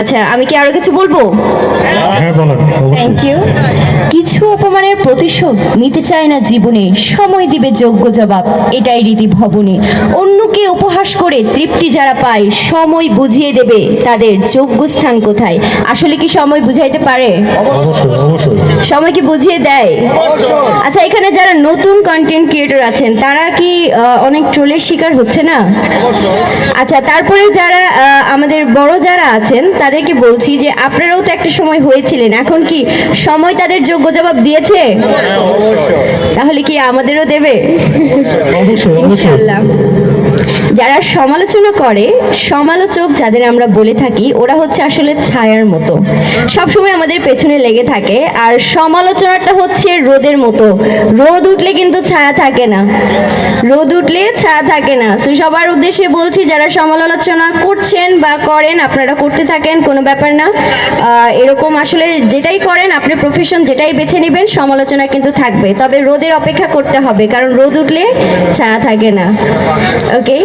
আচ্ছা, আমি কি আরো কিছু বলবো? হ্যাঁ বলেন। Thank you. কিছু অপমানের প্রতিশোধ নিতে চায় না জীবনে, সময় দিবে যোগ্য জবাব, এটাই রীতি ভবনে। অন্যকে উপহাস করে তৃপ্তি যারা পায়, সময় বুঝিয়ে দেবে তাদের যোগ্য স্থান কোথায়। আসলে কি সময় বুঝাইতে পারে? অবশ্যই অবশ্যই। সময় কি বুঝিয়ে দেয়? আচ্ছা, এখানে যারা নতুন কন্টেন্ট ক্রিয়েটর আছেন তারা কি অনেক ট্রোলের শিকার হচ্ছে না? আচ্ছা, তারপরে যারা আমাদের বড় যারা আছেন তাদেরকে বলছি যে আপনারাও তো একটা সময় হয়েছিলেন, এখন কি সময় তাদের যোগ্য জবাব দিয়েছে? তাহলে কি আমাদেরও দেবে? অবশ্যই অবশ্যই। ইনশাআল্লাহ। যারা সমালোচনা করে, সমালোচক যাদের আমরা বলে থাকি, ওরা হচ্ছে আসলে ছায়ার মতো, সবসময় আমাদের পেছনে লেগে থাকে। আর সমালোচনাটা হচ্ছে রোদের মতো, রোদ উঠলে কিন্তু ছায়া থাকে না, রোদ উঠলে ছায়া থাকে না। তো সবার উদ্দেশ্যে বলছি, যারা সমালোচনা করছেন বা করেন, আপনারা করতে থাকেন, কোনো ব্যাপার না। এরকম আসলে যেটাই করেন, আপনি প্রফেশন যেটাই বেছে নেবেন, সমালোচনা কিন্তু থাকবে, তবে রোদের অপেক্ষা করতে হবে, কারণ রোদ উঠলে ছায়া থাকে না। ওকে,